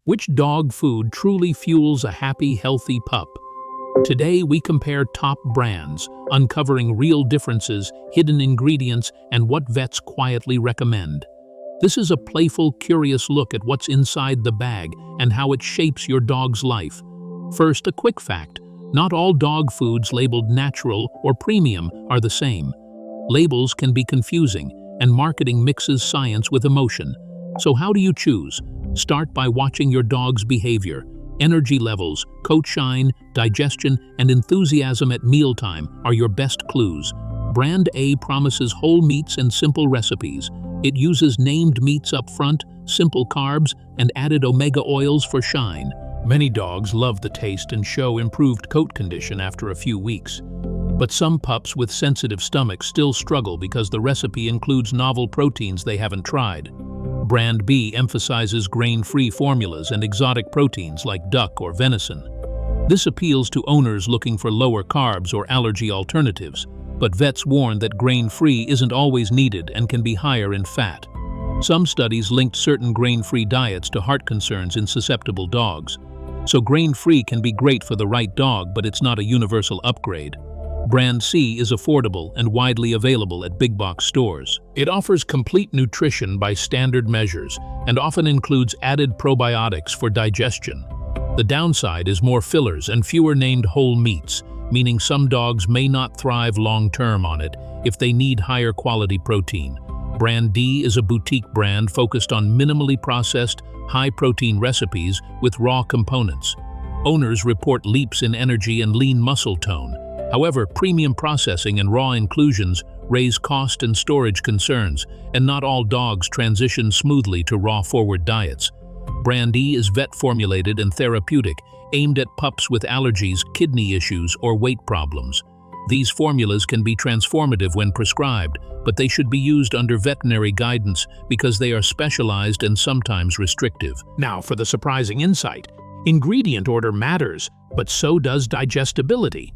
Which dog food truly fuels a happy, healthy pup? Today we compare top brands, uncovering real differences, hidden ingredients, and what vets quietly recommend. This is a playful, curious look at what's inside the bag and how it shapes your dog's life. First, a quick fact. Not all dog foods labeled natural or premium are the same. Labels can be confusing, and marketing mixes science with emotion. So how do you choose? Start by watching your dog's behavior. Energy levels, coat shine, digestion, and enthusiasm at mealtime are your best clues. Brand A promises whole meats and simple recipes. It uses named meats up front, simple carbs, and added omega oils for shine. Many dogs love the taste and show improved coat condition after a few weeks. But some pups with sensitive stomachs still struggle because the recipe includes novel proteins they haven't tried. Brand B emphasizes grain-free formulas and exotic proteins like duck or venison. This appeals to owners looking for lower carbs or allergy alternatives, but vets warn that grain-free isn't always needed and can be higher in fat. Some studies linked certain grain-free diets to heart concerns in susceptible dogs. So grain-free can be great for the right dog, but it's not a universal upgrade. Brand C is affordable and widely available at big box stores. It offers complete nutrition by standard measures and often includes added probiotics for digestion. The downside is more fillers and fewer named whole meats, meaning some dogs may not thrive long-term on it if they need higher quality protein. Brand D is a boutique brand focused on minimally processed, high-protein recipes with raw components. Owners report leaps in energy and lean muscle tone. However, premium processing and raw inclusions raise cost and storage concerns, and not all dogs transition smoothly to raw-forward diets. Brand E is vet-formulated and therapeutic, aimed at pups with allergies, kidney issues, or weight problems. These formulas can be transformative when prescribed, but they should be used under veterinary guidance because they are specialized and sometimes restrictive. Now for the surprising insight. Ingredient order matters, but so does digestibility.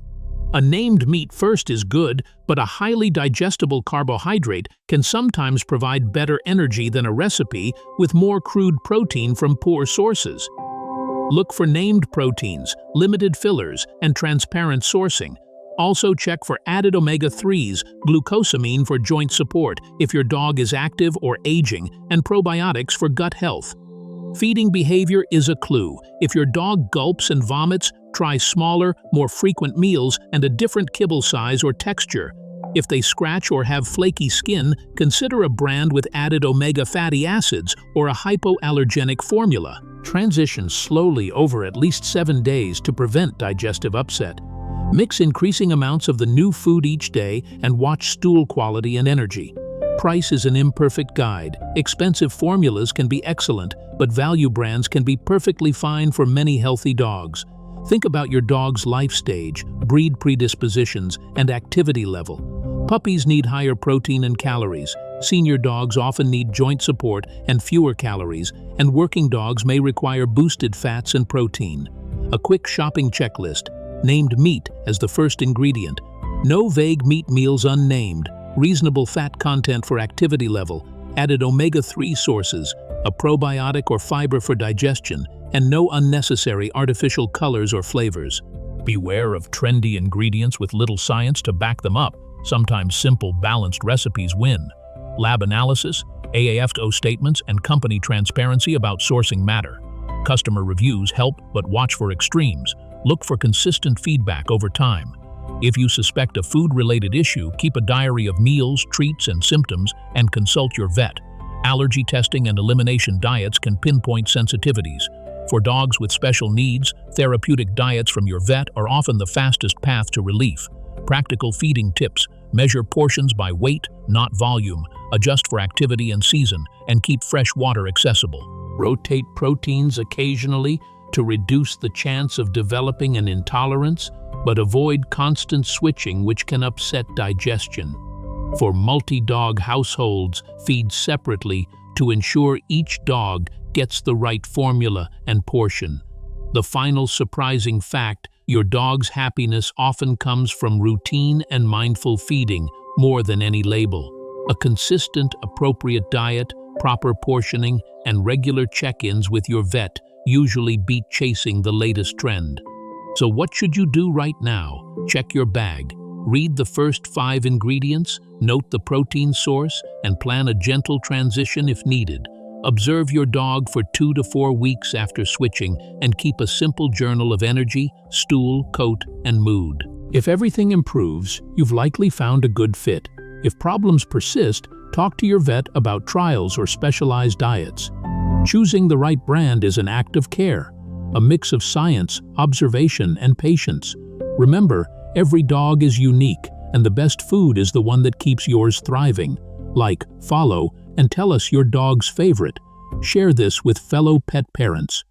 A named meat first is good, but a highly digestible carbohydrate can sometimes provide better energy than a recipe with more crude protein from poor sources. Look for named proteins, limited fillers, and transparent sourcing. Also check for added omega-3s, glucosamine for joint support if your dog is active or aging, and probiotics for gut health. Feeding behavior is a clue. If your dog gulps and vomits, try smaller, more frequent meals and a different kibble size or texture. If they scratch or have flaky skin, consider a brand with added omega fatty acids or a hypoallergenic formula. Transition slowly over at least 7 days to prevent digestive upset. Mix increasing amounts of the new food each day and watch stool quality and energy. Price is an imperfect guide. Expensive formulas can be excellent, but value brands can be perfectly fine for many healthy dogs. Think about your dog's life stage, breed predispositions, and activity level. Puppies need higher protein and calories. Senior dogs often need joint support and fewer calories, and working dogs may require boosted fats and protein. A quick shopping checklist. Named meat as the first ingredient. No vague meat meals unnamed. Reasonable fat content for activity level. Added omega-3 sources, a probiotic or fiber for digestion, and no unnecessary artificial colors or flavors. Beware of trendy ingredients with little science to back them up. Sometimes simple, balanced recipes win. Lab analysis, AAFO statements, and company transparency about sourcing matter. Customer reviews help, but watch for extremes. Look for consistent feedback over time. If you suspect a food-related issue, keep a diary of meals, treats, and symptoms, and consult your vet. Allergy testing and elimination diets can pinpoint sensitivities. For dogs with special needs, therapeutic diets from your vet are often the fastest path to relief. Practical feeding tips: measure portions by weight, not volume, adjust for activity and season, and keep fresh water accessible. Rotate proteins occasionally to reduce the chance of developing an intolerance, but avoid constant switching which can upset digestion. For multi-dog households, feed separately to ensure each dog gets the right formula and portion. The final surprising fact: your dog's happiness often comes from routine and mindful feeding more than any label. A consistent, appropriate diet, proper portioning, and regular check-ins with your vet, usually beat chasing the latest trend. So what should you do right now? Check your bag. Read the first 5 ingredients, note the protein source, and plan a gentle transition if needed. Observe your dog for 2 to 4 weeks after switching and keep a simple journal of energy, stool, coat, and mood. If everything improves, you've likely found a good fit. If problems persist, talk to your vet about trials or specialized diets. Choosing the right brand is an act of care, a mix of science, observation, and patience. Remember, every dog is unique, and the best food is the one that keeps yours thriving. Like, follow, and tell us your dog's favorite. Share this with fellow pet parents.